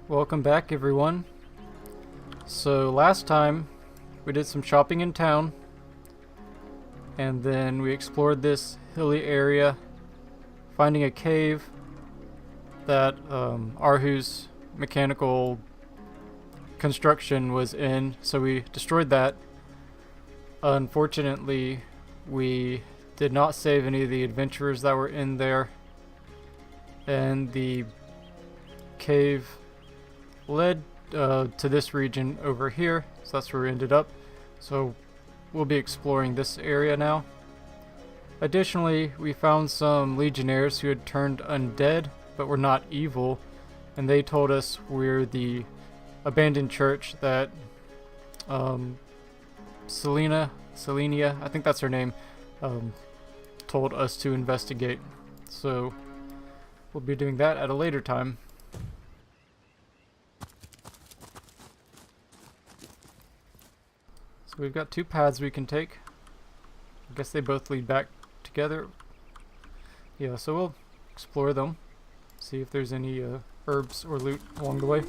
Welcome back, everyone. So last time we did some shopping in town, and then we explored this hilly area, finding a cave that Arhu's mechanical construction was in, so we destroyed that. Unfortunately, we did not save any of the adventurers that were in there, and the cave led to this region over here, so that's where we ended up. So we'll be exploring this area now. Additionally, we found some legionnaires who had turned undead but were not evil, and they told us we're the abandoned church that Selenia, I think that's her name, told us to investigate. So we'll be doing that at a later time. So we've got two paths we can take. I guess they both lead back together. Yeah, so we'll explore them, see if there's any herbs or loot along the way.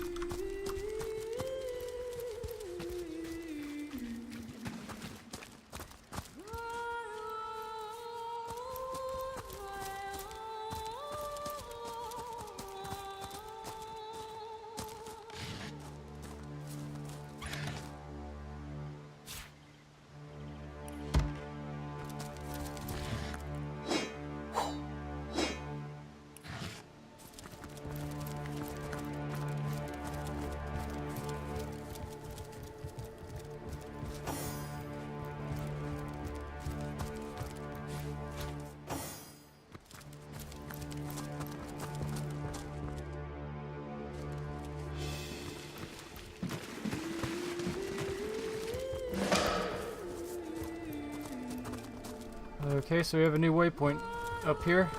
Okay, so we have a new waypoint up here.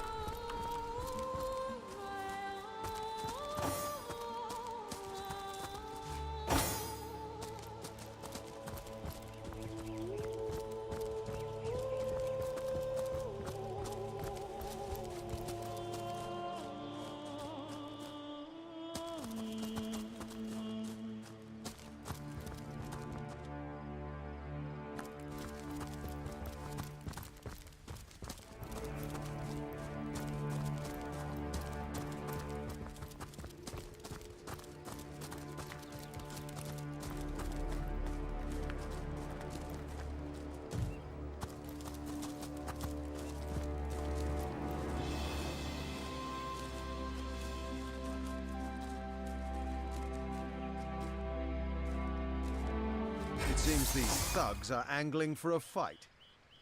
It seems these thugs are angling for a fight.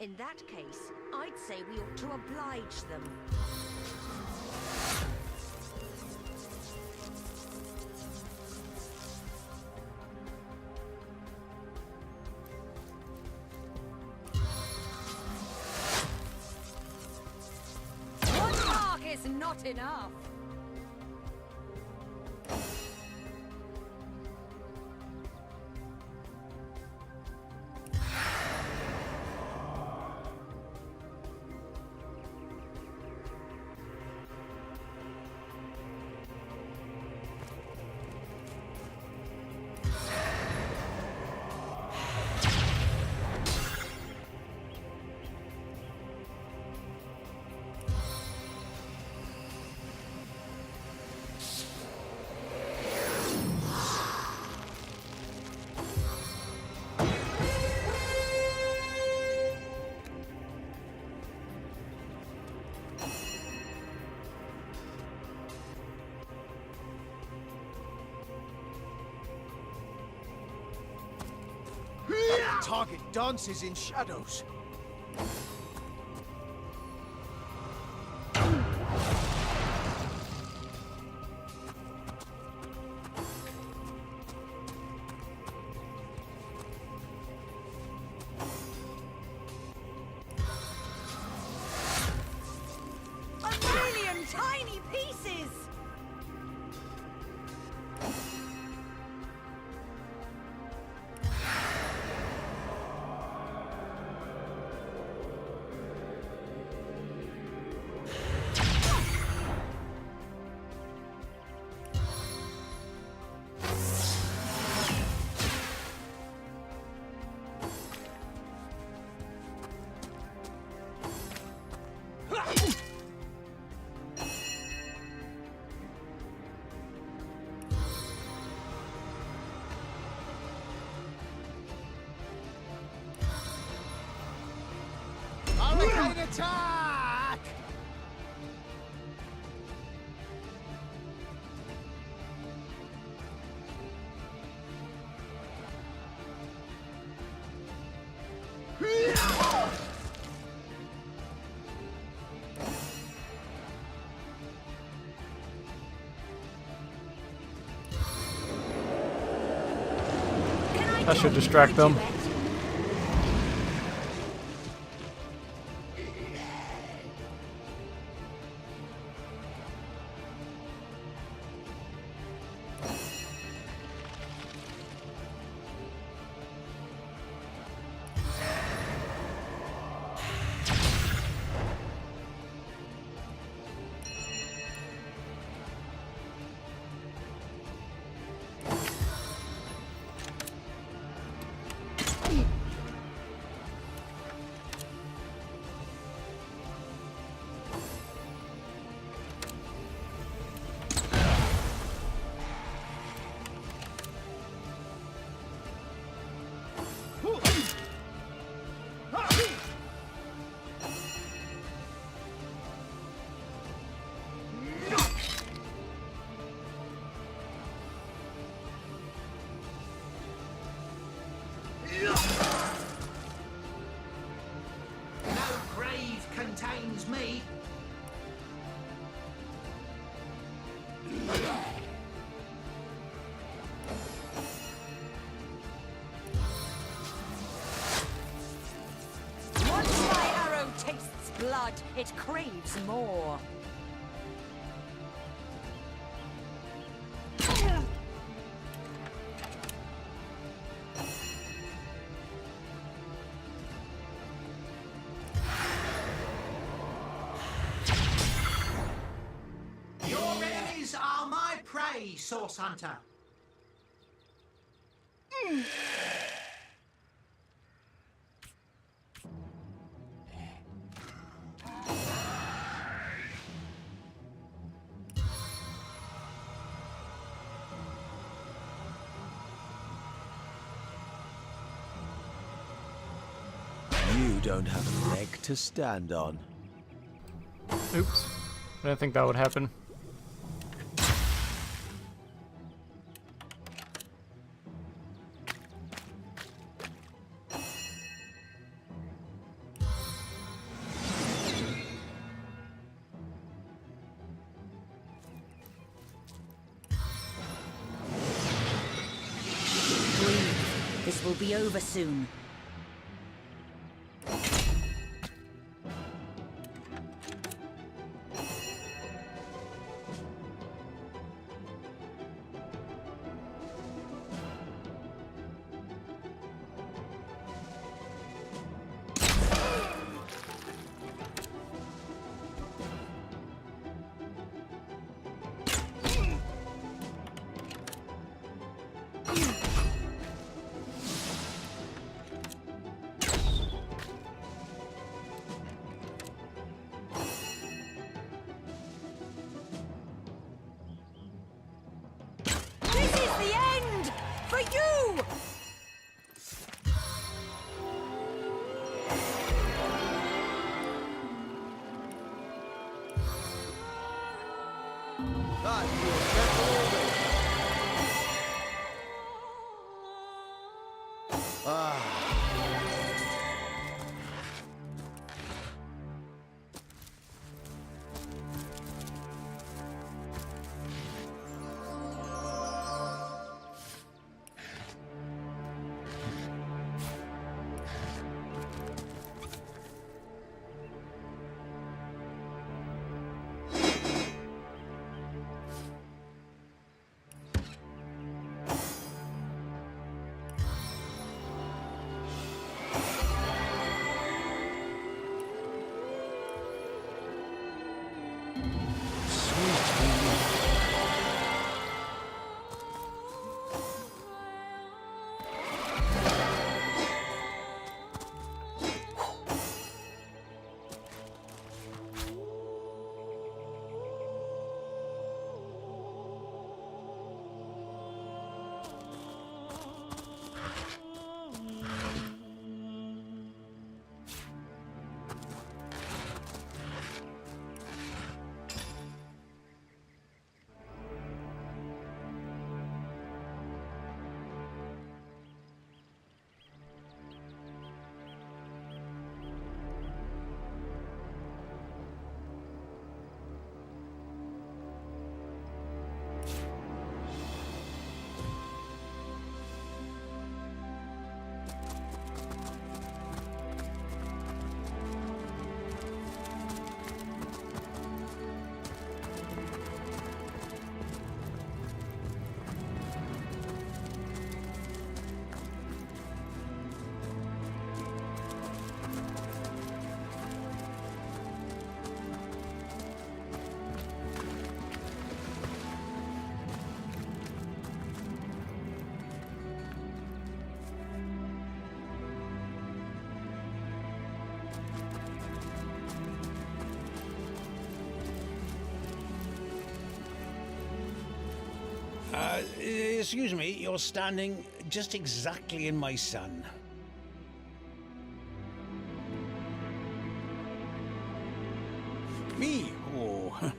In that case, I'd say we ought to oblige them. One mark is not enough. Target dances in shadows. A million tiny pieces! Getting attack! That should distract them. No grave contains me. Once my arrow tastes blood, it craves more. Your enemies are my prey, Source Hunter. You don't have a leg to stand on. Oops. I didn't think that would happen. Breathe. This will be over soon. This is the end! For you! I feel better already. Excuse me, you're standing just exactly in my sun. Me? Oh,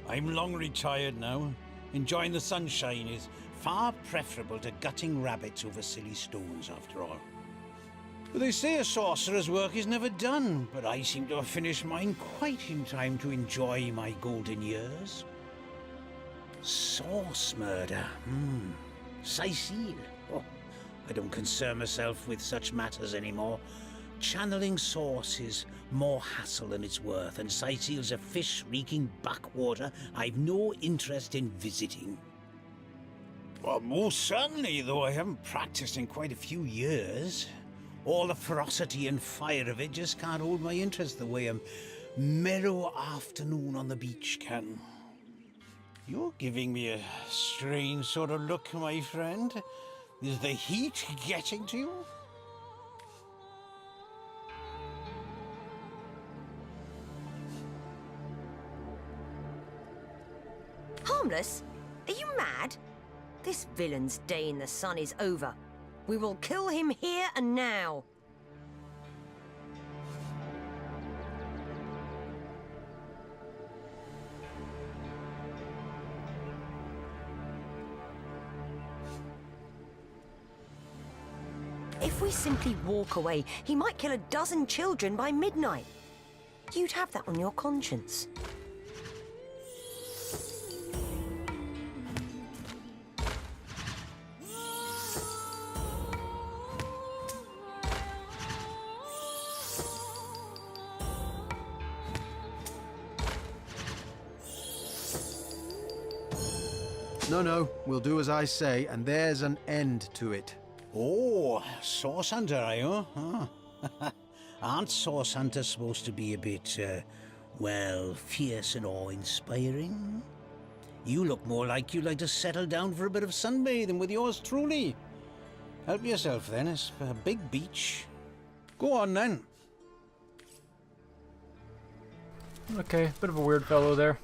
I'm long retired now. Enjoying the sunshine is far preferable to gutting rabbits over silly stones, after all. But they say a sorcerer's work is never done, but I seem to have finished mine quite in time to enjoy my golden years. Source murder. Cecile. Oh, I don't concern myself with such matters anymore. Channeling source is more hassle than it's worth, and Cecile's a fish-reeking backwater I've no interest in visiting. Well, most certainly, though I haven't practiced in quite a few years. All the ferocity and fire of it just can't hold my interest the way a mellow afternoon on the beach can. You're giving me a strange sort of look, my friend. Is the heat getting to you? Harmless? Are you mad? This villain's day in the sun is over. We will kill him here and now. If we simply walk away, he might kill a dozen children by midnight. You'd have that on your conscience. No, we'll do as I say, and there's an end to it. Oh, Source Hunter, are you? Huh? Aren't Source Hunters supposed to be a bit, well, fierce and awe-inspiring? You look more like you'd like to settle down for a bit of sunbathing with yours truly. Help yourself then, it's a big beach. Go on then. Okay, bit of a weird fellow there.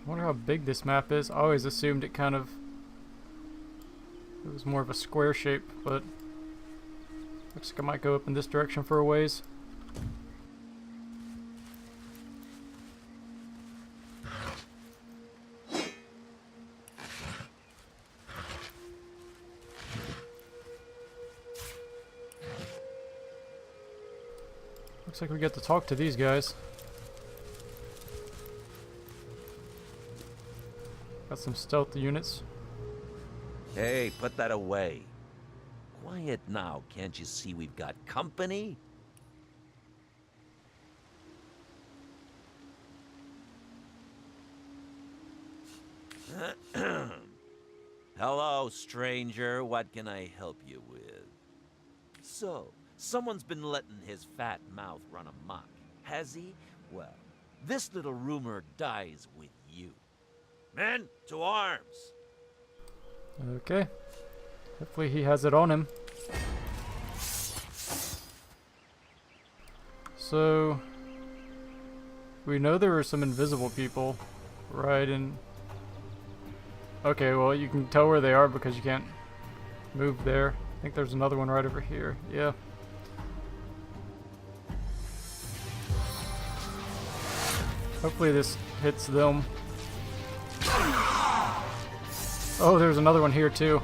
I wonder how big this map is. I always assumed it was more of a square shape, but looks like I might go up in this direction for a ways. Looks like we get to talk to these guys. Got some stealth units. Hey, put that away. Quiet now, can't you see we've got company? Hello, stranger. What can I help you with? So, someone's been letting his fat mouth run amok, has he? Well, this little rumor dies with you. Men, to arms! Okay. Hopefully he has it on him. So, we know there were some invisible people right in... Okay, well you can tell where they are because you can't move there. I think there's another one right over here. Yeah. Hopefully this hits them. Oh, there's another one here too.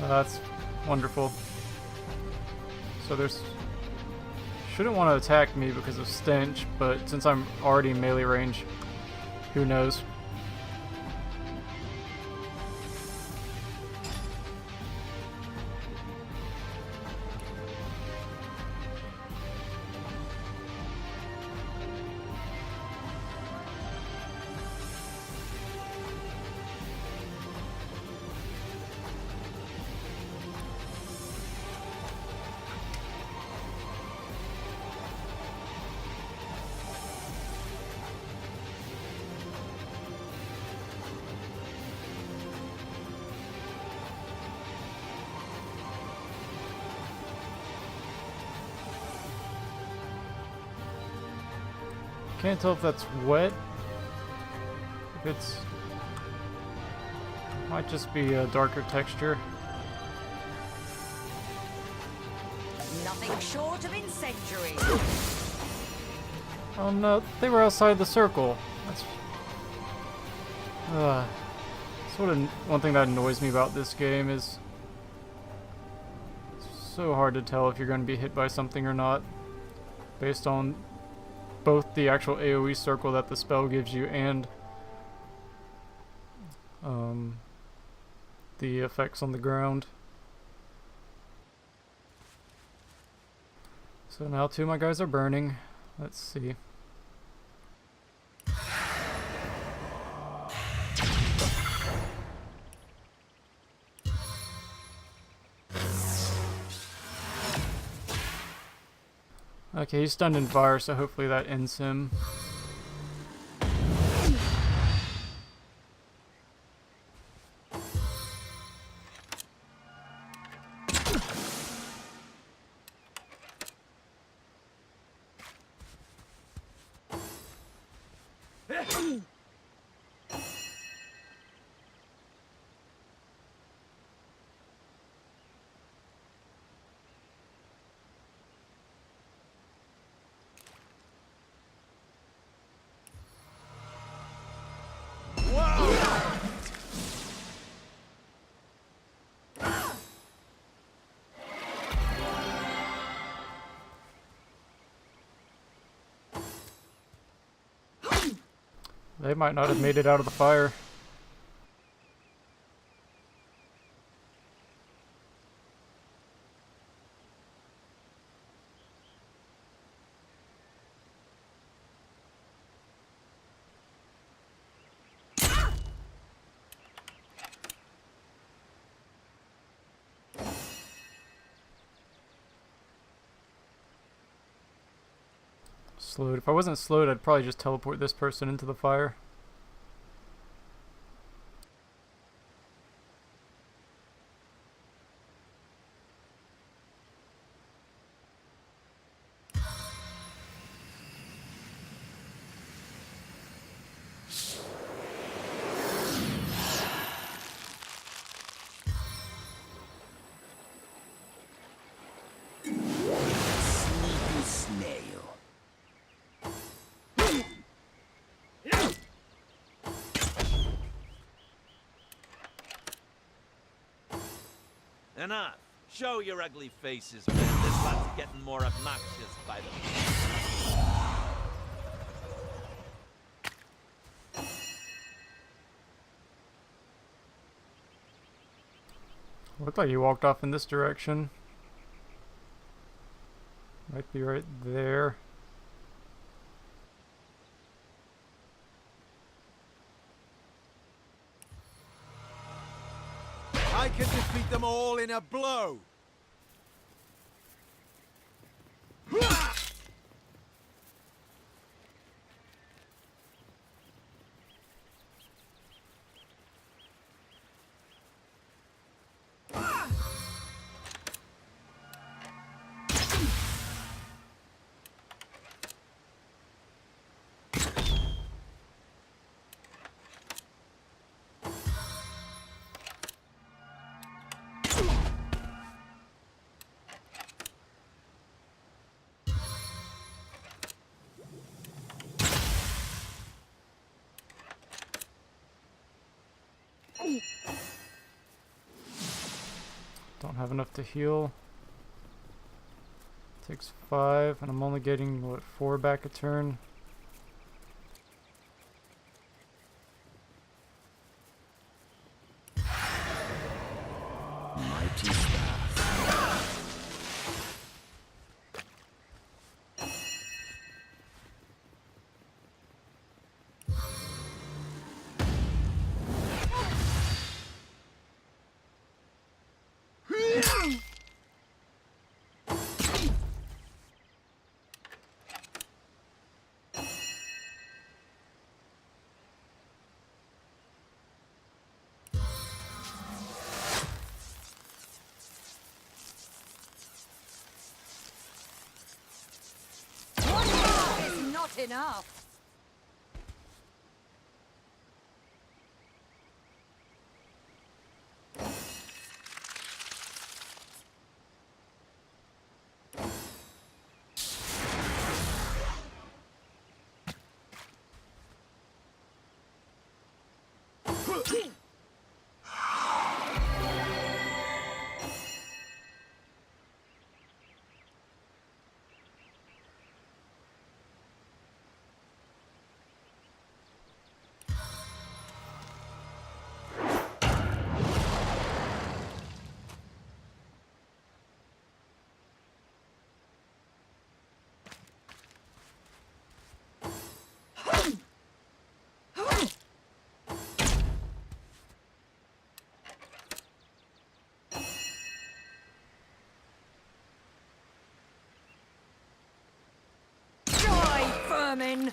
That's wonderful. So there's... Shouldn't want to attack me because of stench, but since I'm already in melee range, who knows. Can't tell if that's wet. If it's... Might just be a darker texture. Nothing short of incendiary. Oh no, they were outside the circle. That's... sort of one thing that annoys me about this game is it's so hard to tell if you're going to be hit by something or not based on both the actual AoE circle that the spell gives you and the effects on the ground. So now two of my guys are burning. Let's see. Okay, he's stunned in fire, so hopefully that ends him. They might not have made it out of the fire. Slowed. If I wasn't slowed, I'd probably just teleport this person into the fire. Enough. Show your ugly faces, man. This one's getting more obnoxious by the Looked like he walked off in this direction. Might be right there. I can defeat them all in a blow. Don't have enough to heal. Takes 5, and I'm only getting, what, 4 back a turn? Mighty staff. One bar is not enough. Die, vermin!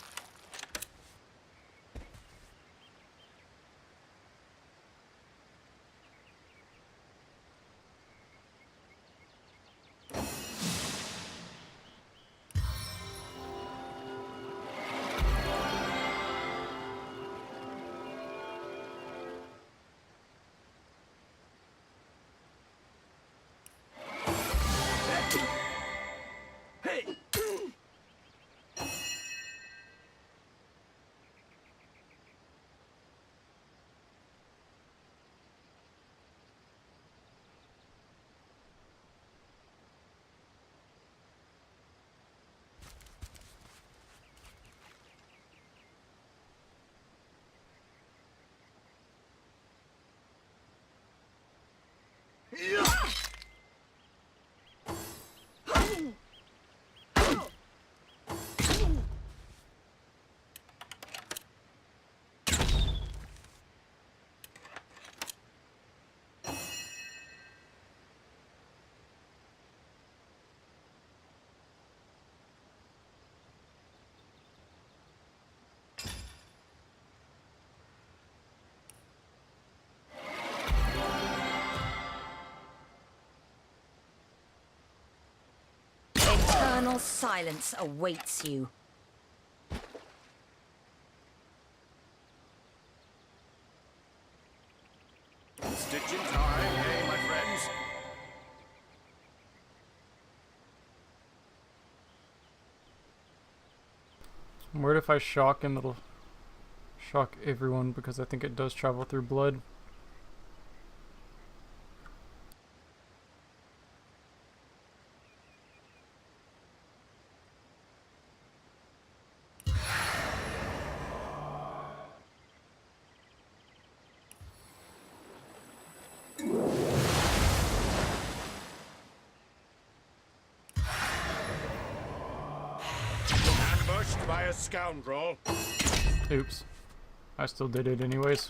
Eternal silence awaits you. Stitching time, eh, my friends? I'm worried if I shock him, it'll shock everyone because I think it does travel through blood. Ambushed by a scoundrel. Oops. I still did it anyways.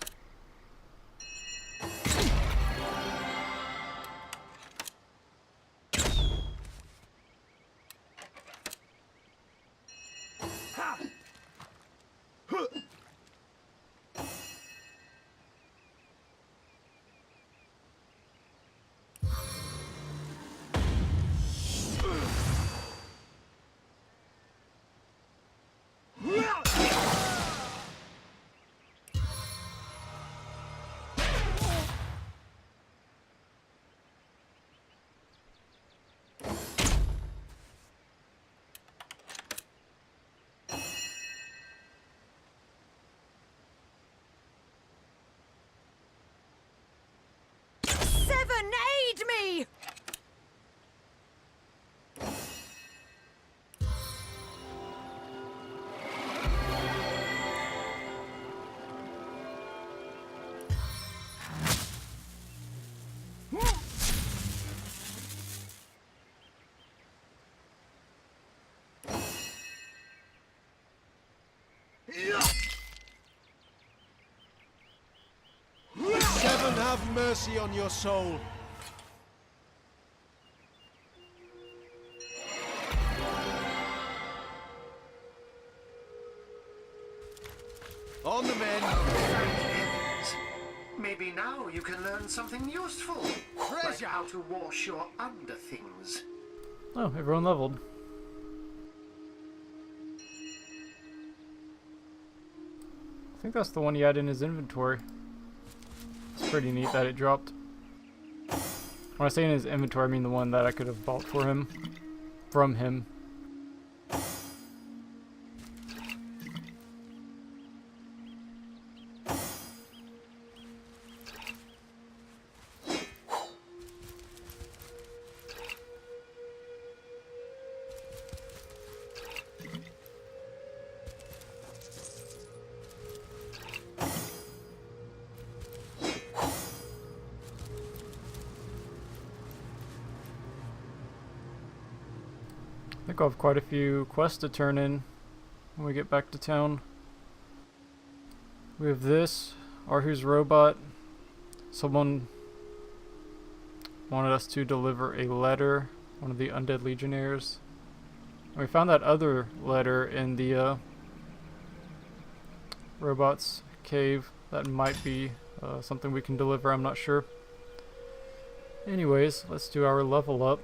Seven, aid me! Seven, have mercy on your soul. On the men. Thank heavens. Maybe now you can learn something useful. Like Treasure. how to wash your underthings. Oh, everyone leveled. I think that's the one he had in his inventory. It's pretty neat that it dropped. When I say in his inventory, I mean the one that I could have bought for him. From him. think I'll have quite a few quests to turn in when we get back to town. We have this, Arhu's robot. Someone wanted us to deliver a letter, one of the undead legionnaires. And we found that other letter in the robot's cave. That might be something we can deliver, I'm not sure. Anyways, let's do our level up.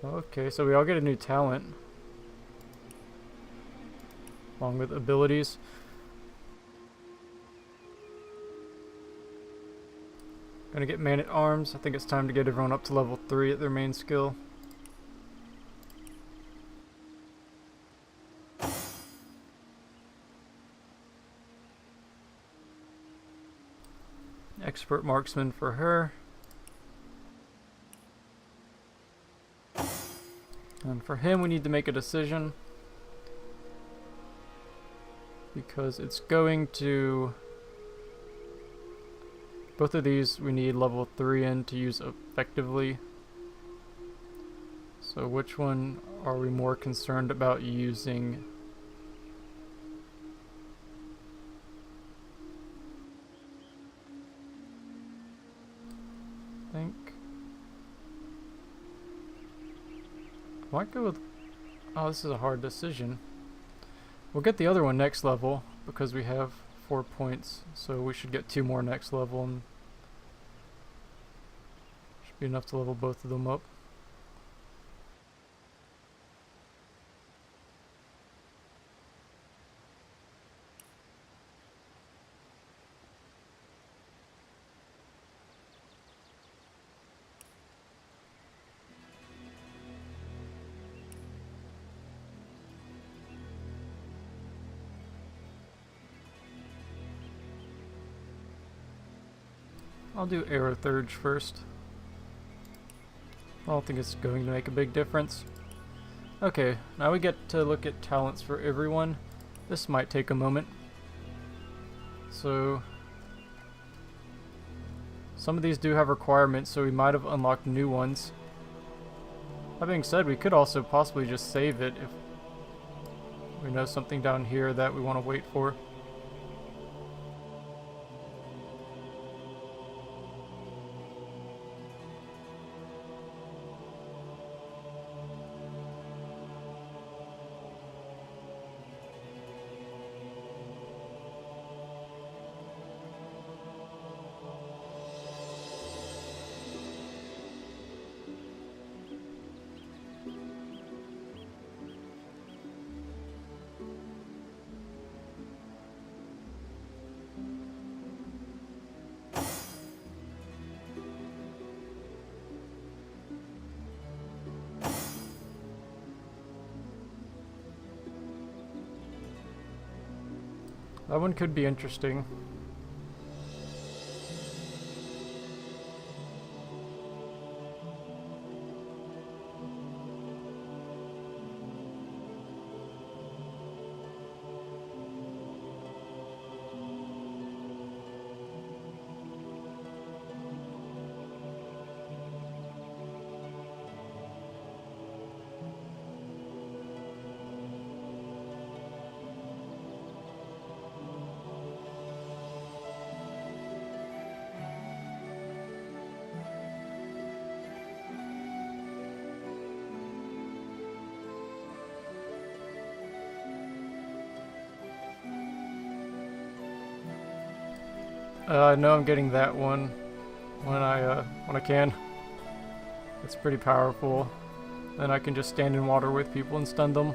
Okay, so we all get a new talent, along with abilities. Gonna get man-at-arms. I think it's time to get everyone up to level 3 at their main skill. Expert marksman for her. And for him we need to make a decision, because it's going to... Both of these we need level 3 in to use effectively. So which one are we more concerned about using? I think I might go with... Oh, this is a hard decision. We'll get the other one next level because we have 4 points, so we should get 2 more next level and should be enough to level both of them up. I'll do Arrow Thurge first. I don't think it's going to make a big difference. Okay, now we get to look at talents for everyone. This might take a moment. So, some of these do have requirements, so we might have unlocked new ones. That being said, we could also possibly just save it if we know something down here that we want to wait for. That one could be interesting. I know I'm getting that one when I can. It's pretty powerful. Then I can just stand in water with people and stun them.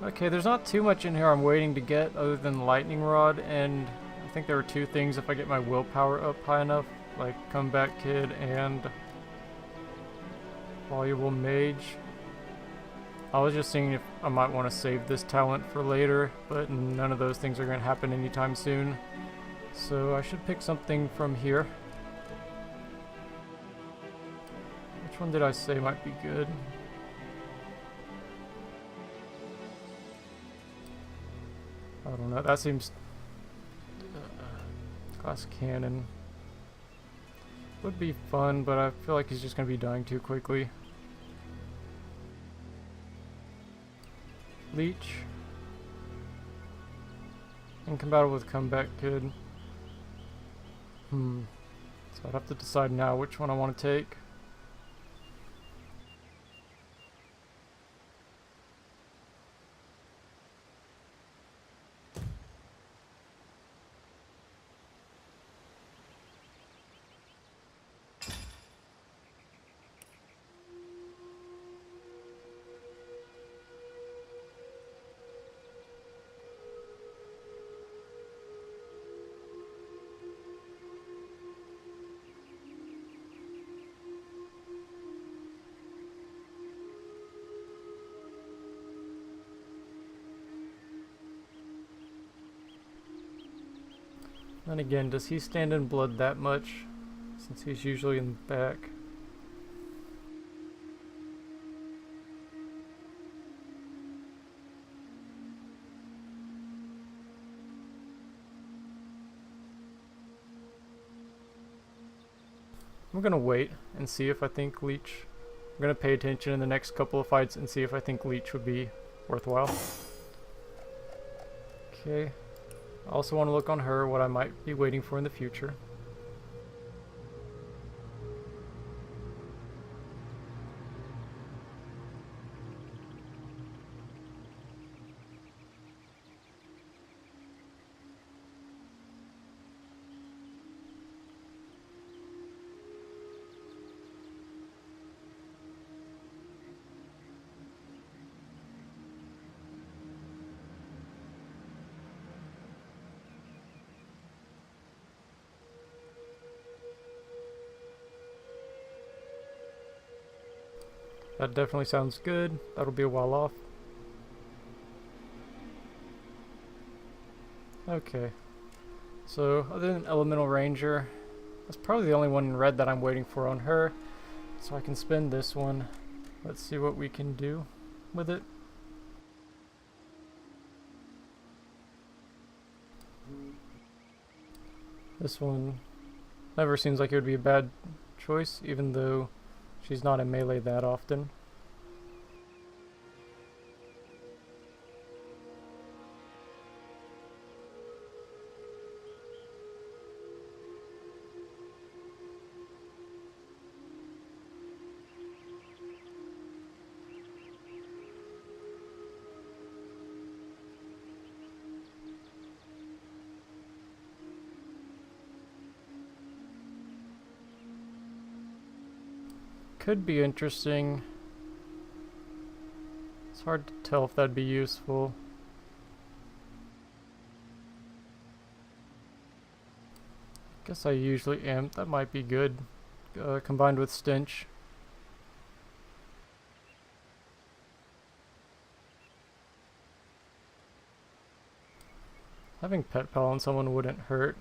Okay, there's not too much in here I'm waiting to get other than Lightning Rod, and I think there are 2 things if I get my willpower up high enough, like Comeback Kid and Voluble Mage. I was just seeing if I might want to save this talent for later, but none of those things are going to happen anytime soon. So I should pick something from here. Which one did I say might be good? I don't know, that seems... glass cannon would be fun, but I feel like he's just going to be dying too quickly. Leech. Incompatible with comeback kid. So I'd have to decide now which one I want to take. Then again, does he stand in blood that much? Since he's usually in the back. I'm gonna wait and see if I think Leech... I'm gonna pay attention in the next couple of fights and see if I think Leech would be worthwhile. Okay. I also want to look on her, what I might be waiting for in the future. That definitely sounds good. That'll be a while off. Okay. So, other than Elemental Ranger, that's probably the only one in red that I'm waiting for on her. So I can spend this one. Let's see what we can do with it. This one never seems like it would be a bad choice, even though she's not in melee that often. Could be interesting. It's hard to tell if that'd be useful. Guess I usually am. That might be good. Combined with Stench. Having Pet Pal on someone wouldn't hurt.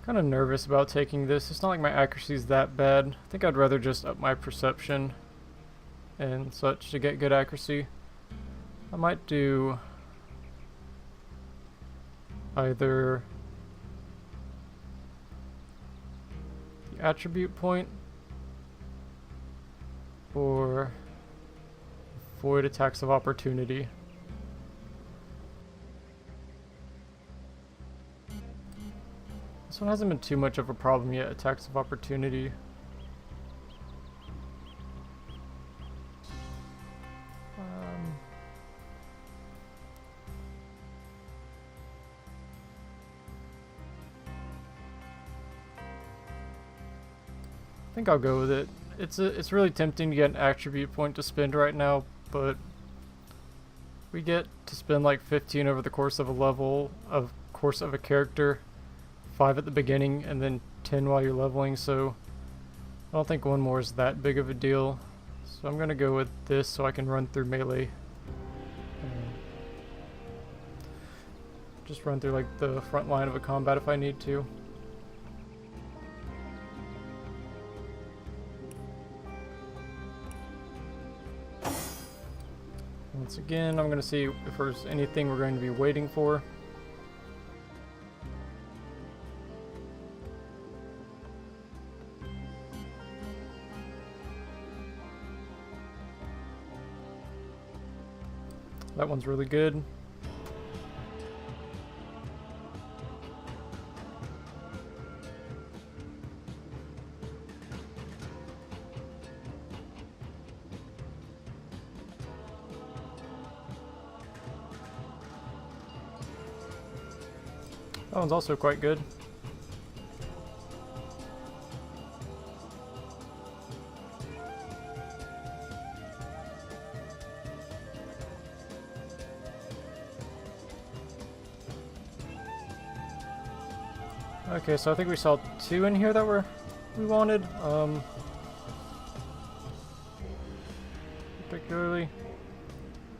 Kind of nervous about taking this. It's not like my accuracy is that bad. I think I'd rather just up my perception and such to get good accuracy. I might do either the attribute point or avoid attacks of opportunity. This one hasn't been too much of a problem yet, attacks of opportunity. I think I'll go with it. it's really tempting to get an attribute point to spend right now, but we get to spend like 15 over the course of a level, of course of a character, 5 at the beginning, and then 10 while you're leveling, so I don't think one more is that big of a deal. So I'm gonna go with this so I can run through melee. Just run through like the front line of a combat if I need to. Once again, I'm going to see if there's anything we're going to be waiting for. That one's really good. That one's also quite good. Okay, so I think we saw 2 in here that we wanted. Particularly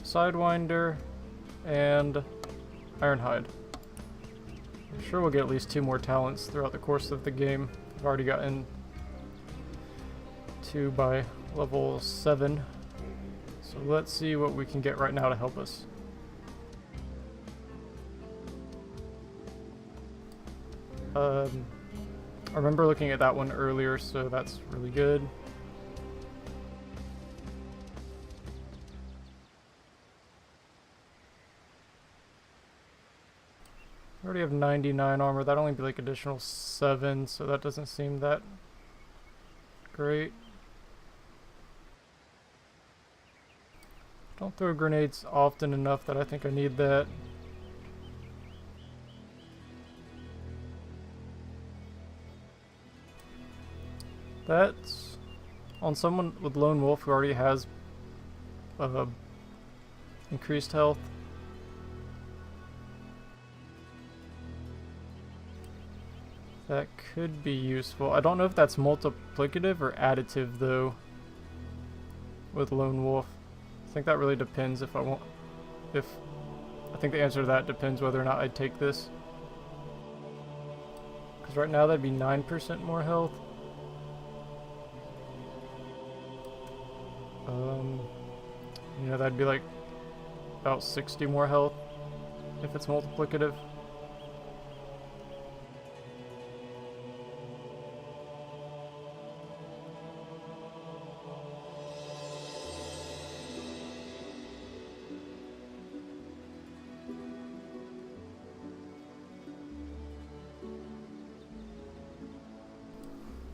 Sidewinder and Ironhide. I'm sure we'll get at least 2 more talents throughout the course of the game. I've already gotten 2 by level 7. So let's see what we can get right now to help us. I remember looking at that one earlier, so that's really good. I already have 99 armor. That'd only be like additional 7, so that doesn't seem that great. Don't throw grenades often enough that I think I need that. That's on someone with Lone Wolf who already has increased health. That could be useful. I don't know if that's multiplicative or additive though with Lone Wolf. I think that really depends if I want, I think the answer to that depends whether or not I take this. Because right now that'd be 9% more health. You know, that'd be like about 60 more health if it's multiplicative.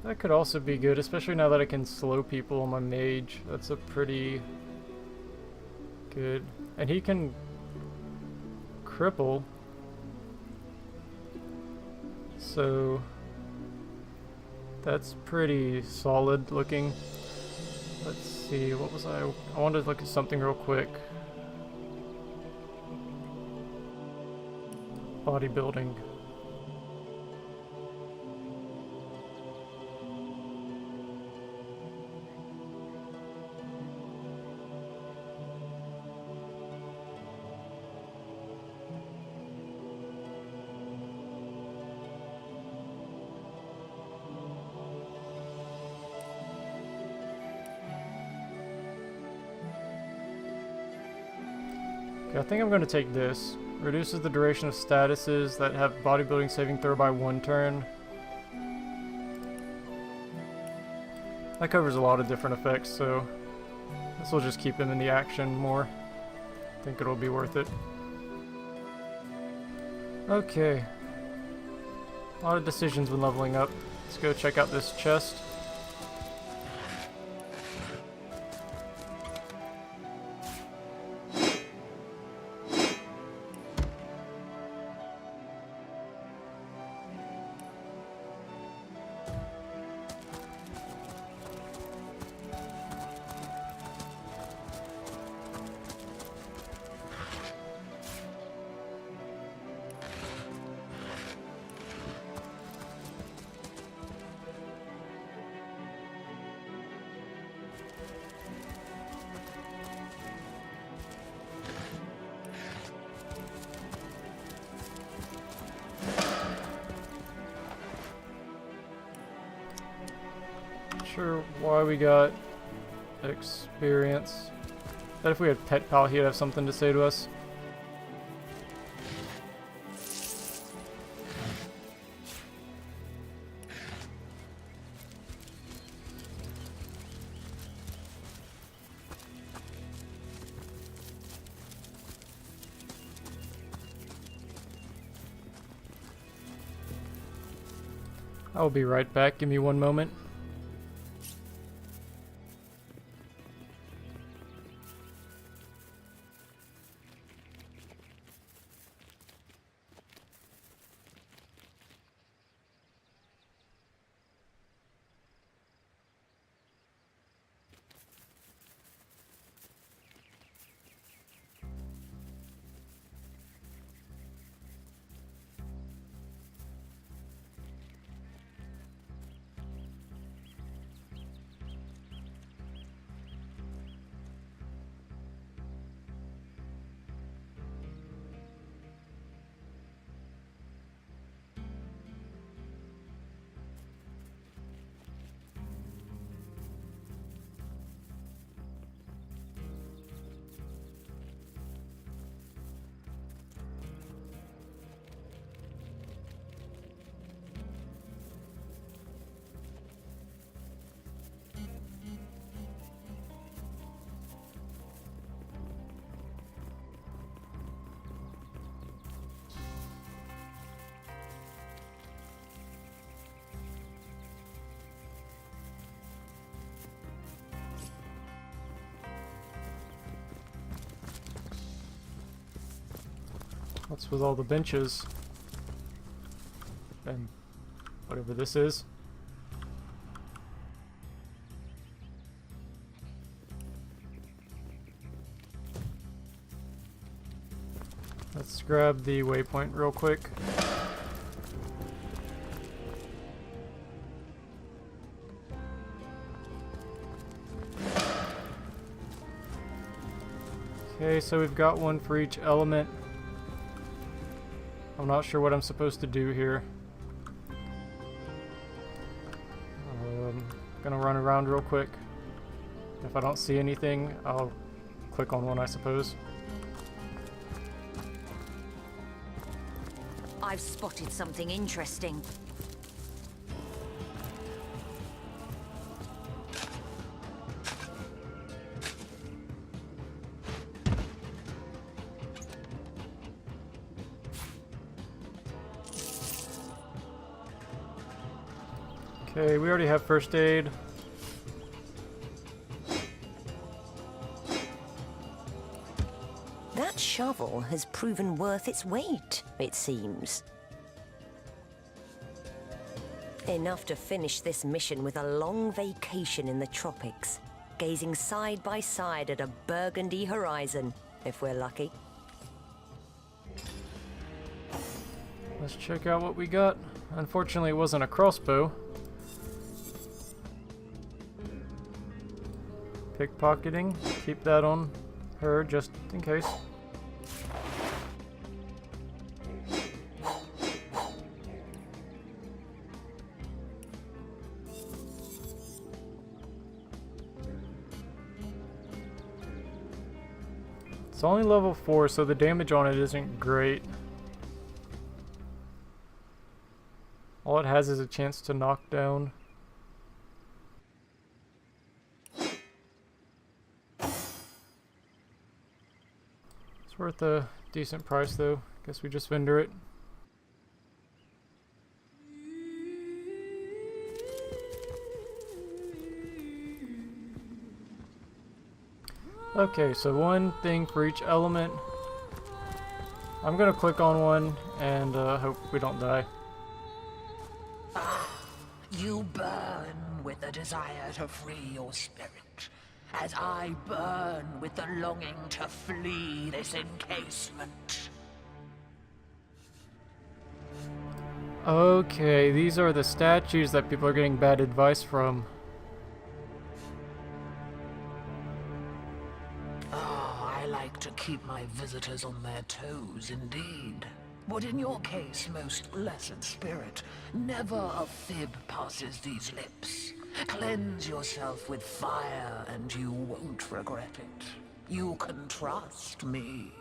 That could also be good, especially now that I can slow people on my mage. That's a pretty good. And he can cripple. So that's pretty solid looking. Let's see, what was I wanted to look at something real quick. Bodybuilding. Okay, I think I'm going to take this. Reduces the duration of statuses that have bodybuilding saving throw by 1 turn. That covers a lot of different effects, so this will just keep him in the action more. I think it'll be worth it. Okay. A lot of decisions when leveling up. Let's go check out this chest. sure why we got experience. Bet if we had Pet Pal, he'd have something to say to us. I'll be right back. Give me one moment. What's with all the benches? And whatever this is. Let's grab the waypoint real quick. Okay, so we've got one for each element. I'm not sure what I'm supposed to do here. Gonna run around real quick. If I don't see anything, I'll click on one, I suppose. I've spotted something interesting. Okay, we already have first aid. That shovel has proven worth its weight, it seems. Enough to finish this mission with a long vacation in the tropics, gazing side by side at a burgundy horizon, if we're lucky. Let's check out what we got. Unfortunately, it wasn't a crossbow. Pickpocketing. Keep that on her just in case. It's only level 4, so the damage on it isn't great. All it has is a chance to knock down. It's worth a decent price though. Guess we just vendor it. Okay, so one thing for each element. I'm gonna click on one and hope we don't die. You burn with the desire to free your spirit, as I burn with the longing to flee this encasement. Okay, these are the statues that people are getting bad advice from. I like to keep my visitors on their toes indeed. But in your case, most blessed spirit, never a fib passes these lips. Cleanse yourself with fire and you won't regret it. You can trust me.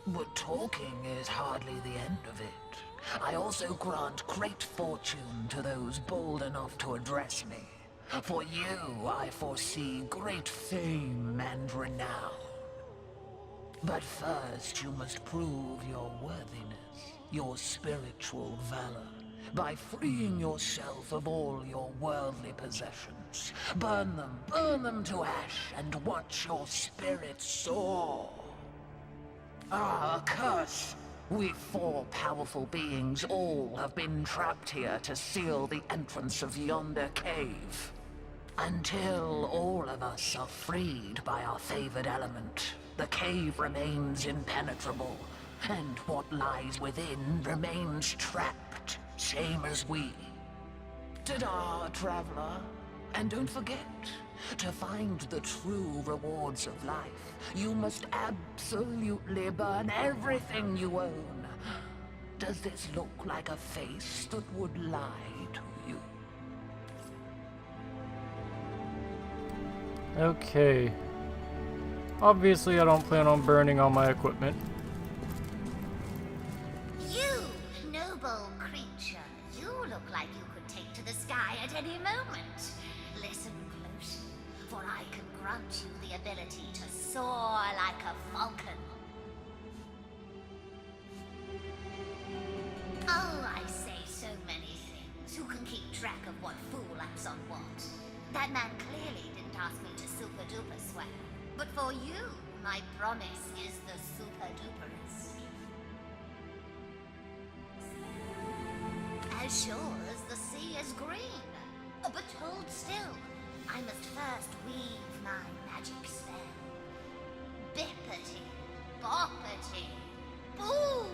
But talking is hardly the end of it. I also grant great fortune to those bold enough to address me. For you, I foresee great fame and renown. But first, you must prove your worthiness, your spiritual valor, by freeing yourself of all your worldly possessions. Burn them to ash, and watch your spirit soar. Ah, a curse! We four powerful beings all have been trapped here to seal the entrance of yonder cave. Until all of us are freed by our favored element, the cave remains impenetrable, and what lies within remains trapped, same as we. Ta-da, traveler! And don't forget, to find the true rewards of life, you must absolutely burn everything you own. Does this look like a face that would lie to you? Okay. Obviously, I don't plan on burning all my equipment. You, noble creature, you look like you could take to the sky at any moment. Listen closely, for I can grant you the ability to soar like a falcon. Oh, I say so many things. Who can keep track of what fool acts on what? That man clearly didn't ask me to super-duper swear. But for you, my promise is the super-duperest. As sure as the sea is green. But hold still. I must first weave my magic spell. Bippity, boppity, boo!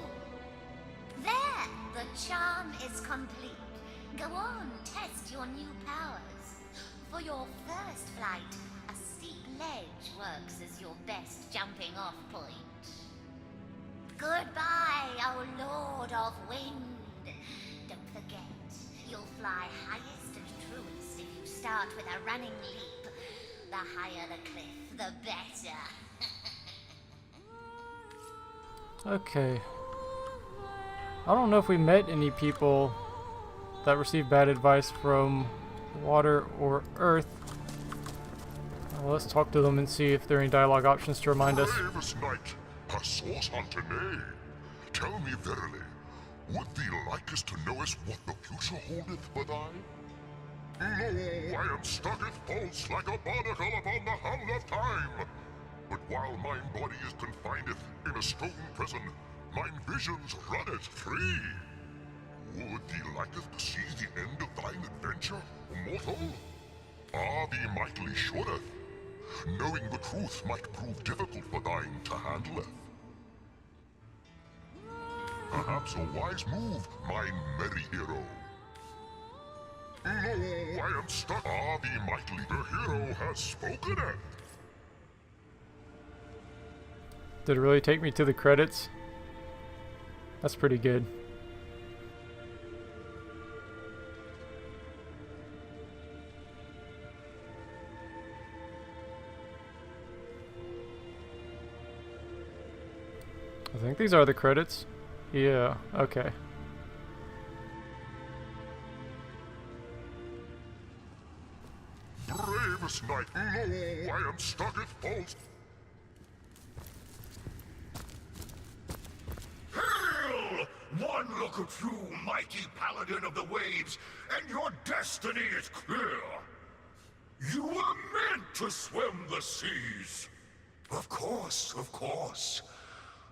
There, the charm is complete. Go on, test your new powers. For your first flight, a steep ledge works as your best jumping off point. Goodbye, oh Lord of Wind. Don't forget, you'll fly highest and truest if you start with a running leap. The higher the cliff, the better. Okay. I don't know if we met any people that received bad advice from water or earth. Well, let's talk to them and see if there are any dialogue options to remind us. Bravest knight, a source hunter, nay. Tell me verily, would thee likest to knowest what the future holdeth for thine? Lo, I am stucketh false like a barnacle upon the hull of time. But while mine body is confined in a stone prison, mine visions runneth free. Would thee liketh to see the end of thine adventure, mortal? Ah, thee mightily shouldeth. Knowing the truth might prove difficult for thine to handle. Perhaps a wise move, mine merry hero. Lo, I am stuck. Ah, thee mightily. The hero has spoken it. Did it really take me to the credits? That's pretty good. I think these are the credits. Yeah, okay. Bravest knight, lo, I am stucketh false. Hail! One look at you, mighty paladin of the waves, and your destiny is clear. You were meant to swim the seas. Of course, of course.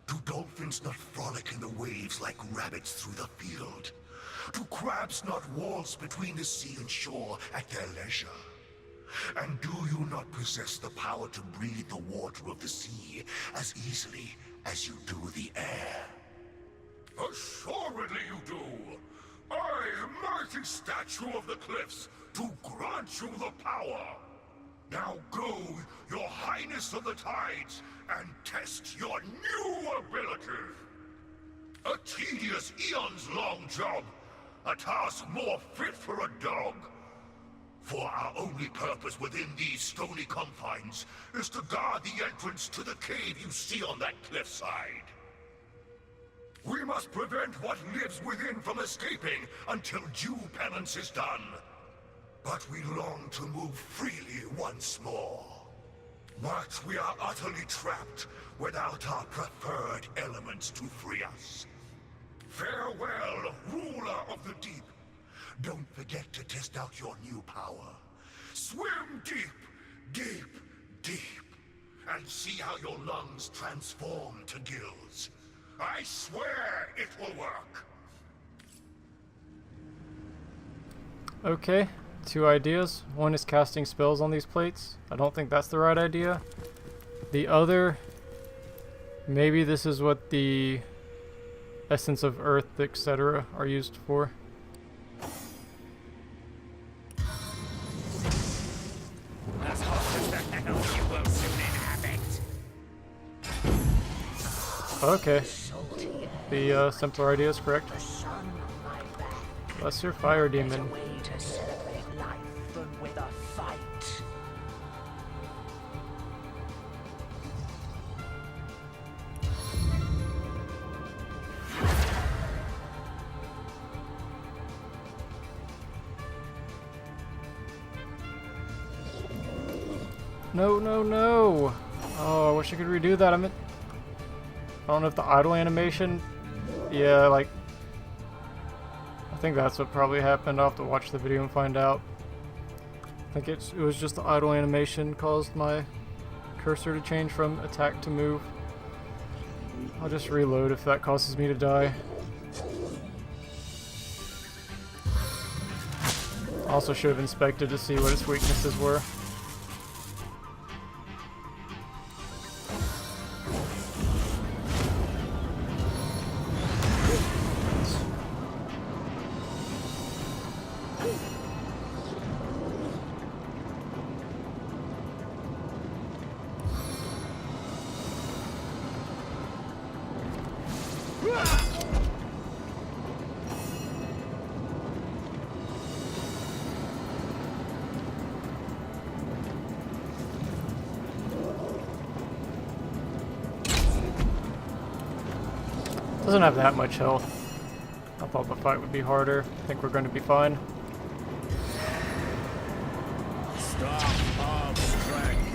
Do dolphins not frolic in the waves like rabbits through the field? Do crabs not waltz between the sea and shore at their leisure? And do you not possess the power to breathe the water of the sea as easily as you do the air? Assuredly you do! I, mighty statue of the cliffs, to grant you the power! Now go, your highness of the tides, and test your new ability! A tedious, eons-long job, a task more fit for a dog. For our only purpose within these stony confines is to guard the entrance to the cave you see on that cliffside. We must prevent what lives within from escaping until due penance is done. But we long to move freely once more. But we are utterly trapped without our preferred elements to free us. Farewell, ruler of the deep. Don't forget to test out your new power. Swim deep, deep, deep, and see how your lungs transform to gills. I swear it will work. Okay, 2 ideas. One is casting spells on these plates. I don't think that's the right idea. The other, maybe this is what the essence of earth, etc. are used for. Okay. The simpler idea is correct. Bless your fire demon. No, no, no! Oh, I wish I could redo that. I don't know if the idle animation... Yeah, like... I think that's what probably happened. I'll have to watch the video and find out. I think it was just the idle animation caused my cursor to change from attack to move. I'll just reload if that causes me to die. Also should have inspected to see what its weaknesses were. Doesn't have that much health. I thought the fight would be harder. I think we're going to be fine. Stop of strength.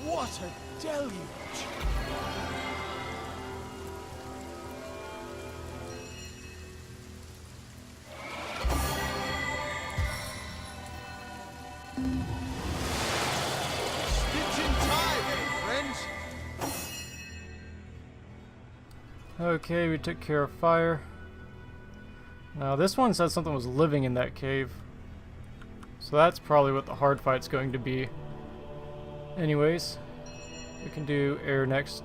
What a deluge! Stitch in time, friends! Okay, we took care of fire. Now this one said something was living in that cave. So that's probably what the hard fight's going to be. Anyways, we can do air next.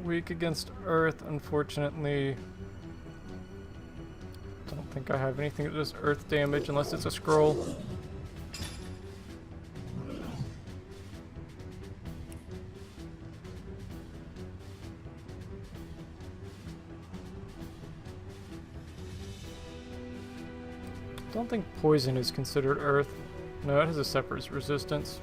Weak against earth, unfortunately. Don't think I have anything that does earth damage unless it's a scroll. Don't think poison is considered earth. No, it has a separate resistance.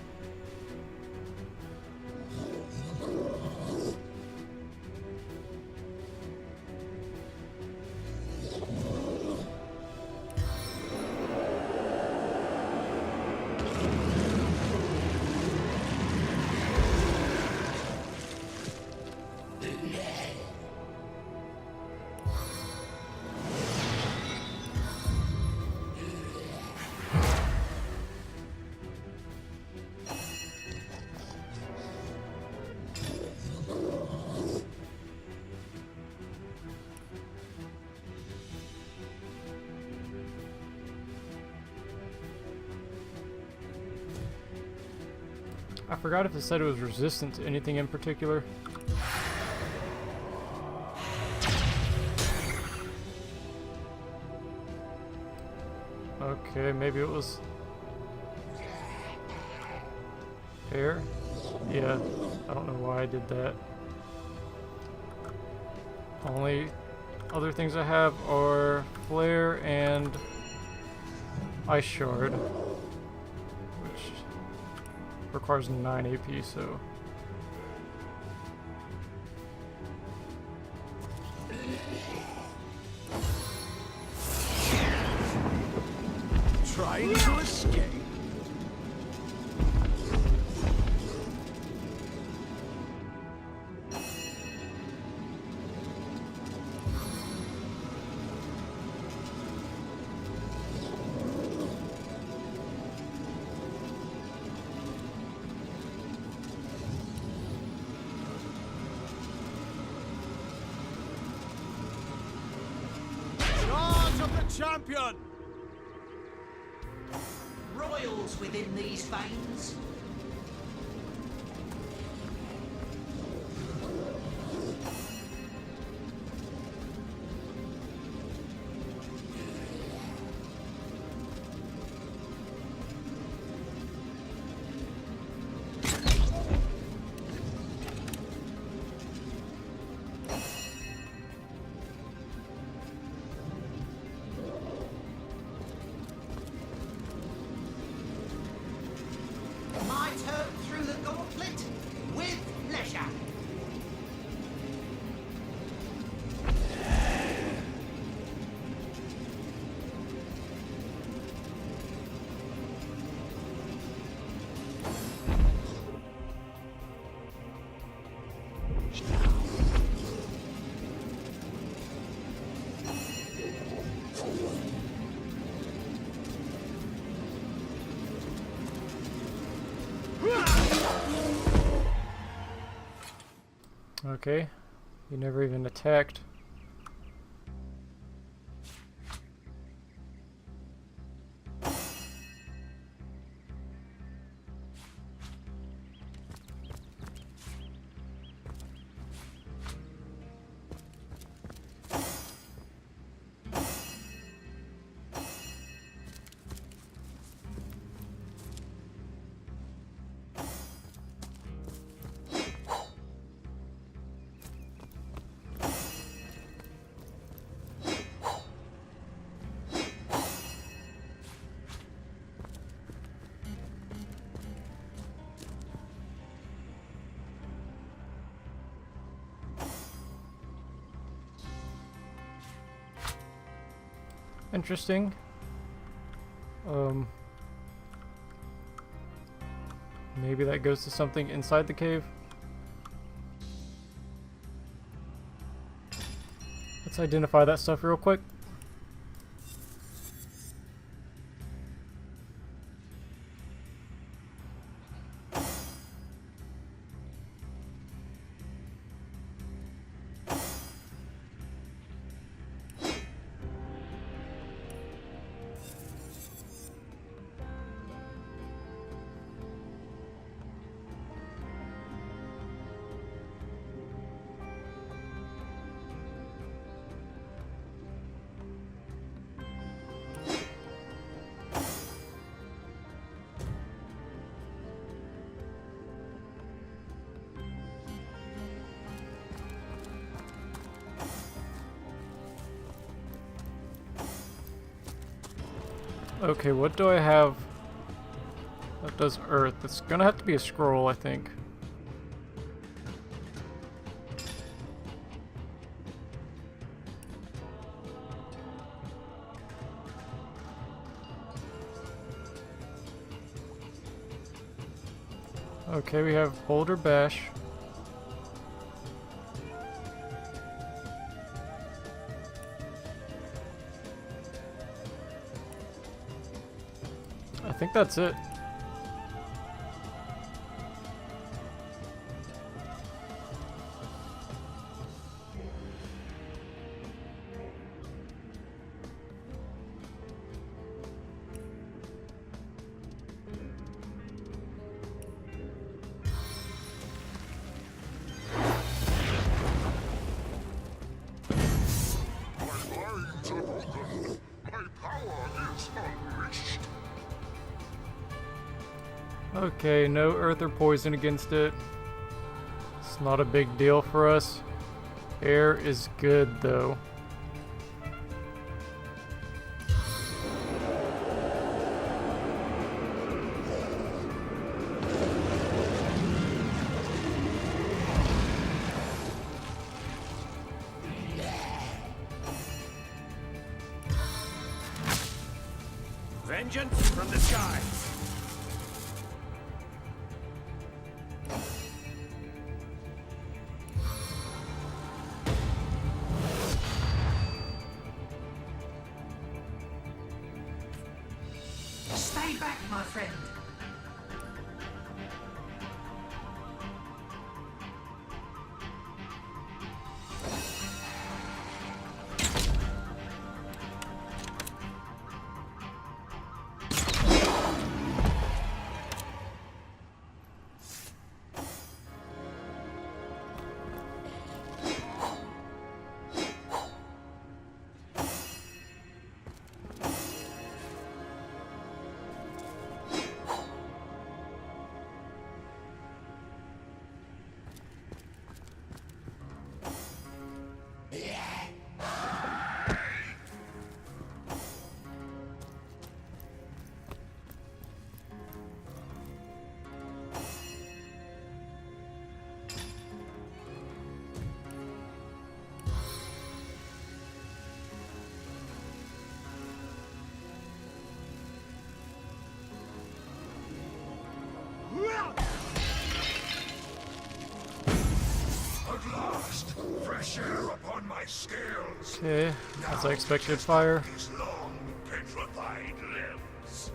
I forgot if it said it was resistant to anything in particular. Okay, maybe it was air? Yeah, I don't know why I did that. Only other things I have are flare and ice shard, which requires 9 AP, so Trying to escape. Charge of the champion! Royals within these veins. My turn through the gauntlet with pleasure. okay. You never even attacked. Interesting. Maybe that goes to something inside the cave. Let's identify that stuff real quick. Okay, what do I have that does earth? It's gonna have to be a scroll, I think. Okay, we have Boulder Bash. I think that's it. Okay, no earth or poison against it. It's not a big deal for us. Air is good though. Vengeance from the sky. Stay back, my friend. At last, fresh air upon my scales. Okay, as I expected, fire. These long, petrified limbs.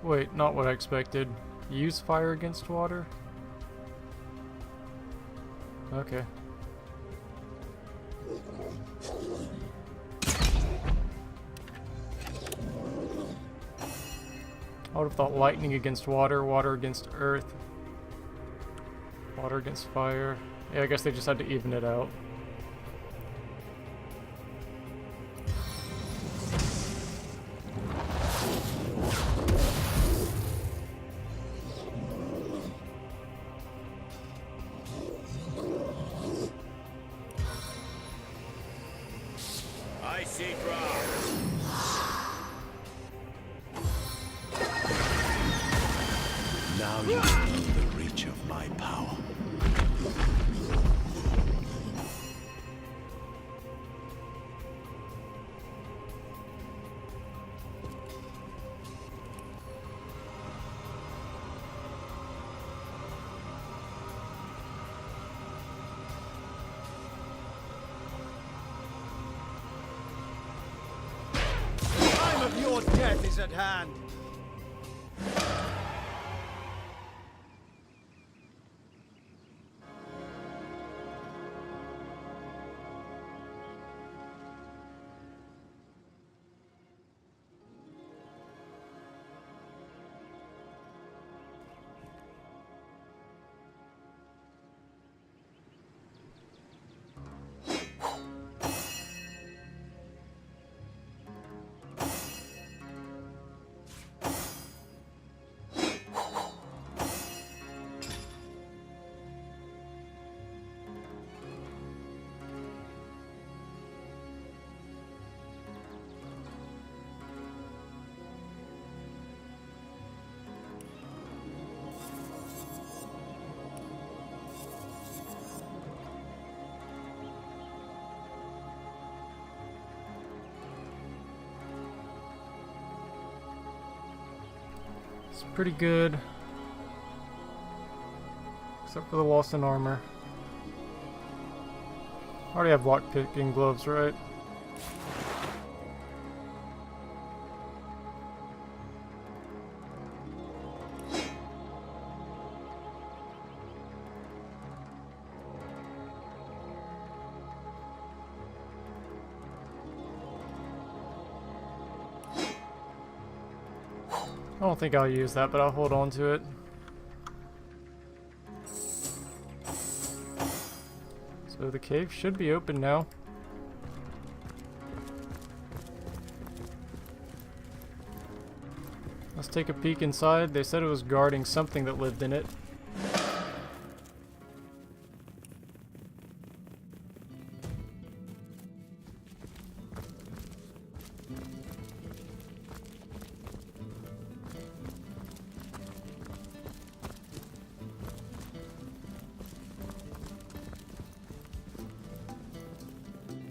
Wait, not what I expected. Use fire against water? Okay. I would have thought lightning against water, water against earth, water against fire. Yeah, I guess they just had to even it out. I see drop. Now you know the reach of my power. Time of your death is at hand. It's pretty good. Except for the Walson armor. I already have lockpicking gloves, right? I don't think I'll use that, but I'll hold on to it. So the cave should be open now. Let's take a peek inside. They said it was guarding something that lived in it.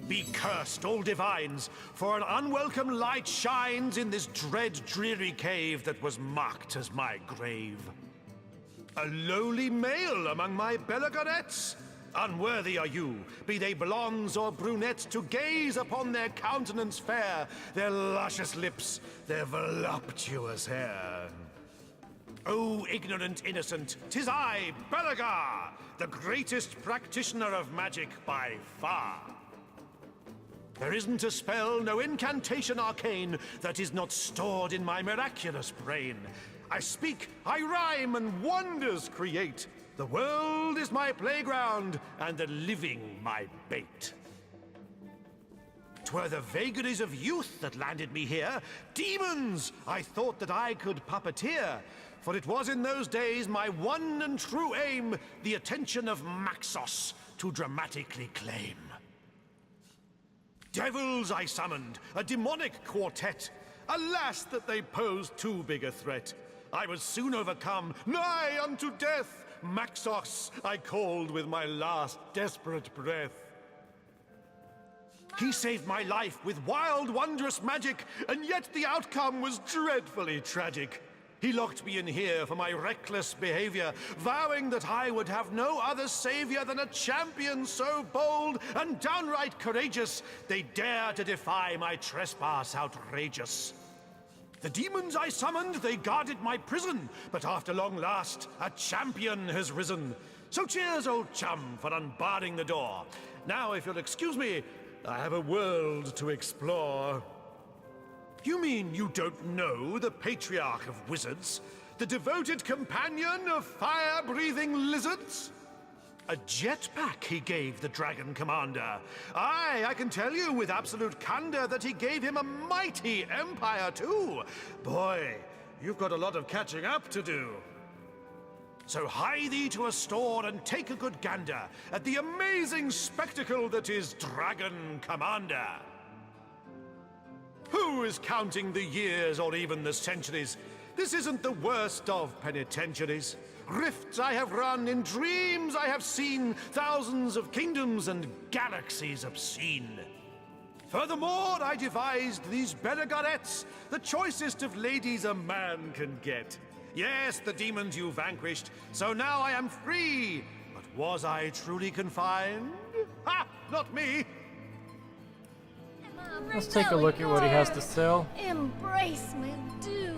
Be cursed, all divines, for an unwelcome light shines in this dread, dreary cave that was marked as my grave. A lowly male among my Bellegarettes? Unworthy are you, be they blondes or brunettes, to gaze upon their countenance fair, their luscious lips, their voluptuous hair. O ignorant innocent, 'tis I, Belegar, the greatest practitioner of magic by far. There isn't a spell, no incantation arcane, that is not stored in my miraculous brain. I speak, I rhyme, and wonders create. The world is my playground, and the living my bait. 'Twere the vagaries of youth that landed me here. Demons! I thought that I could puppeteer. For it was in those days my one and true aim, the attention of Maxos to dramatically claim. Devils I summoned, a demonic quartet. Alas, that they posed too big a threat. I was soon overcome, nigh unto death. Maxos I called with my last desperate breath. He saved my life with wild, wondrous magic, and yet the outcome was dreadfully tragic. He locked me in here for my reckless behavior, vowing that I would have no other savior than a champion so bold and downright courageous, they dare to defy my trespass outrageous. The demons I summoned, they guarded my prison, but after long last, a champion has risen. So cheers, old chum, for unbarring the door. Now, if you'll excuse me, I have a world to explore. You mean you don't know the patriarch of wizards? The devoted companion of fire-breathing lizards? A jetpack he gave the dragon commander. Aye, I can tell you with absolute candor that he gave him a mighty empire too. Boy, you've got a lot of catching up to do. So hie thee to a store and take a good gander at the amazing spectacle that is Dragon Commander. Who is counting the years or even the centuries? This isn't the worst of penitentiaries. Rifts I have run, in dreams I have seen, thousands of kingdoms and galaxies obscene. Furthermore, I devised these Bellegarettes, the choicest of ladies a man can get. Yes, the demons you vanquished, so now I am free. But was I truly confined? Ha! Not me! Let's take a look at what he has to sell. Embrace me, do.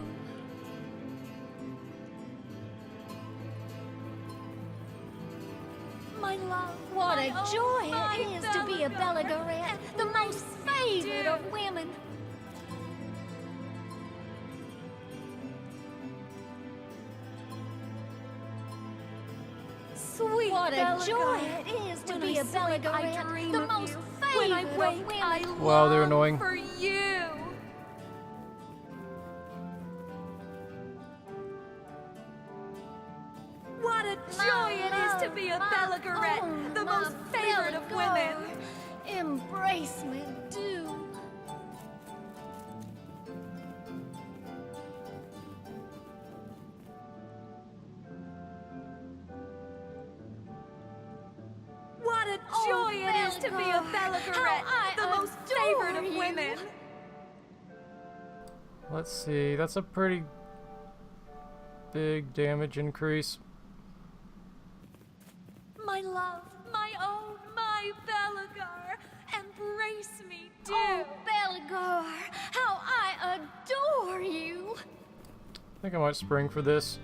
My love, what a joy it is to be a Bellegarette, the most favored of women. Sweet what a joy it is to be a Bellegarette, the most favored of women. Wow, they're annoying. For you. What a joy it is to be a Bellegarette, the most favored of women. Embrace me, do. What a joy it is to be a Bellegarette, the most favored of women. Let's see, that's a pretty big damage increase. My love, my own, my Bellegar, embrace me, do. Oh, Bellegar, how I adore you. I think I might spring for this.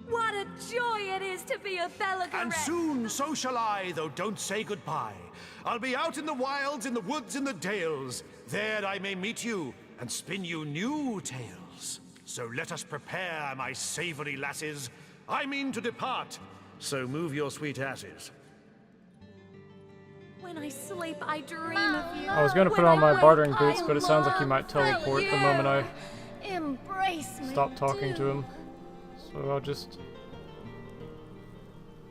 What a joy it is to be a Bellegarette. And soon so shall I, though don't say goodbye. I'll be out in the wilds, in the woods, in the dales. There I may meet you and spin you new tales. So let us prepare, my savory lasses. I mean to depart, so move your sweet asses. When I sleep, I dream of you. I was going to put on my bartering boots, but it sounds like he might teleport the moment I Embrace me. stop talking to do. him. So I'll just...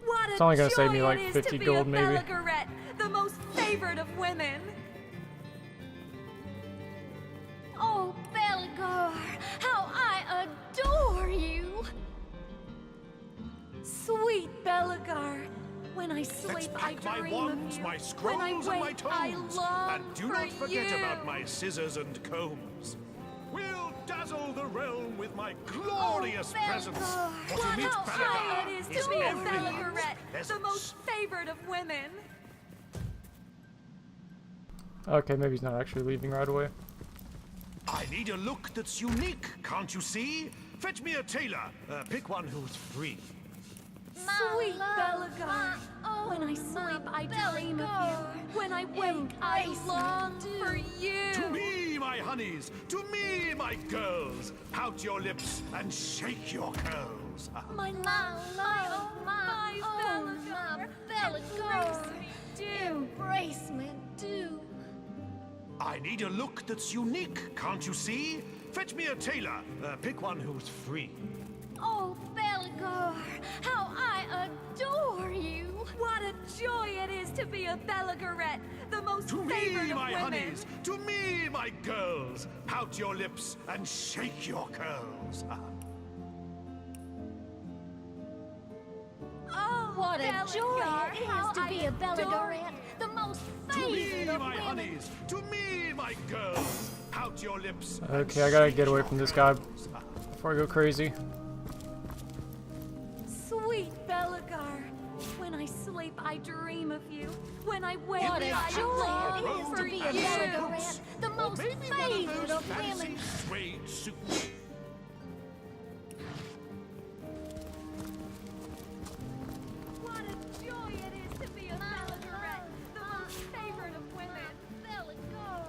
What It's a only gonna save joy me like it is 50 to be gold a maybe. Belagorette, the most favored of women. Oh, Belagor, how I adore you. Sweet Belagor, when I sleep Let's I pack my dream wands, of you. my scrolls, when I and wake, my I tomes. long And do for not forget you. about my scissors and combs. We'll dazzle the realm with my glorious presence. For to What meet how high it is Belagor to be a everyone's Belagorette, the presence. most favored of women. Okay, maybe he's not actually leaving right away. I need a look that's unique, can't you see? Fetch me a tailor. Pick one who's free. Sweet Belagor, when I sleep I dream of you. When I wake I long for you. To me, my honeys. To me, my girls. Pout your lips and shake your curls. My love, my Belagor, embrace me, do. I need a look that's unique, can't you see? Fetch me a tailor. Pick one who's free. Oh, Belagor, how I adore you! What a joy it is to be a Belagorette, the most To favored me, of my women. honeys. To me, my girls. Pout your lips and shake your curls. Oh, What a Belagor, joy it how is to be I a adore Belagorette, you. the most To me, favored of my women. honeys. To me, my girls. Pout your lips. and Okay, I gotta shake get away your from this guy curls. before I go crazy. Sweet Belagor, when I sleep I dream of you. When I wake What a I joy long it is for to be a you. Belagorette, the Or most maybe one of favored those of fancy women. suede suits. What a joy it is to be a Belagorette, the most favored of women. Belagor,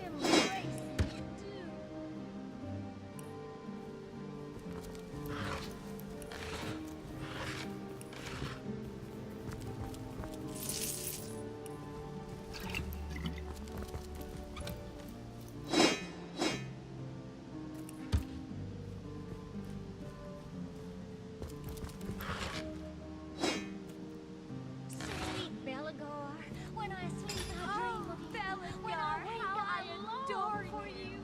embrace me, do. Sweet Belagor, when I sleep I dream of you. Belagor, When I wake how I I long adore for you.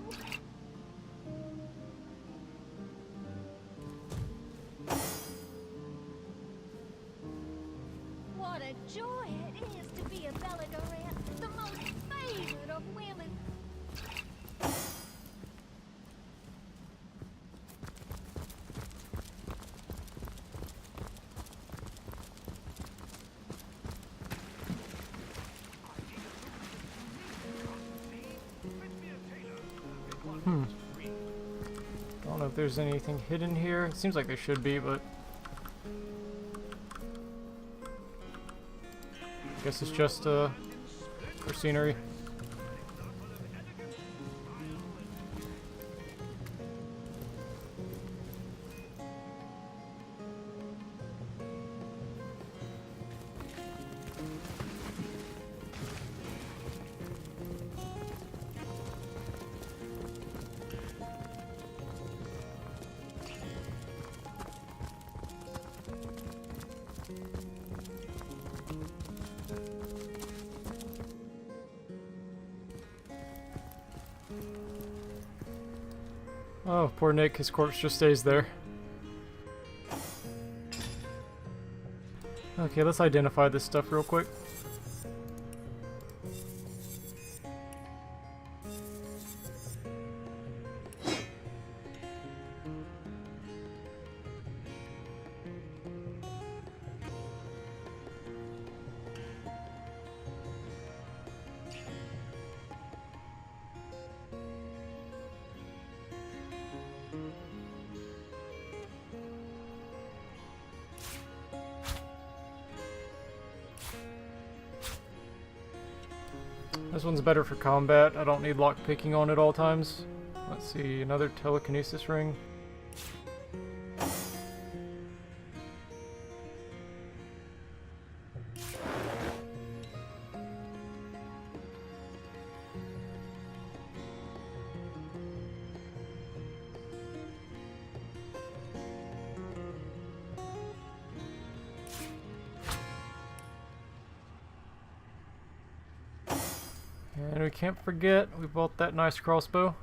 What a joy it is to be a Belagorette, the most favored of women. I don't know if there's anything hidden here. It seems like there should be, but I guess it's just for scenery. Oh, poor Nick, his corpse just stays there. Okay, let's identify this stuff real quick. This one's better for combat. I don't need lockpicking on at all times. Let's see, another telekinesis ring. And we can't forget, we bought that nice crossbow.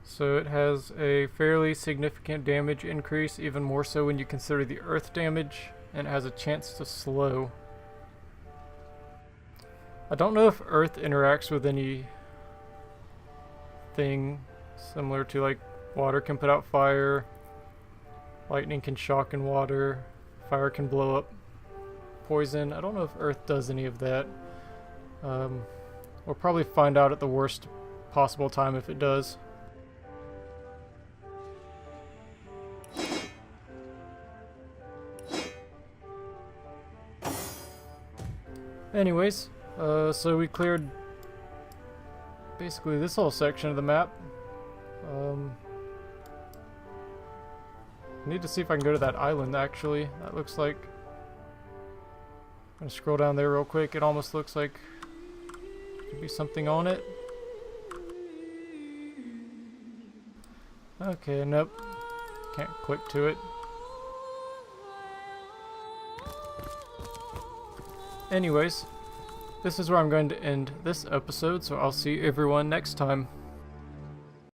So it has a fairly significant damage increase, even more so when you consider the earth damage, and it has a chance to slow. I don't know if earth interacts with anything similar to like water can put out fire, lightning can shock in water, fire can blow up poison. I don't know if earth does any of that. We'll probably find out at the worst possible time if it does. Anyways, so we cleared basically this whole section of the map. I need to see if I can go to that island actually. That looks like... I'm gonna scroll down there real quick. It almost looks like there could be something on it. Okay, nope. Can't click to it. Anyways, this is where I'm going to end this episode, so I'll see everyone next time.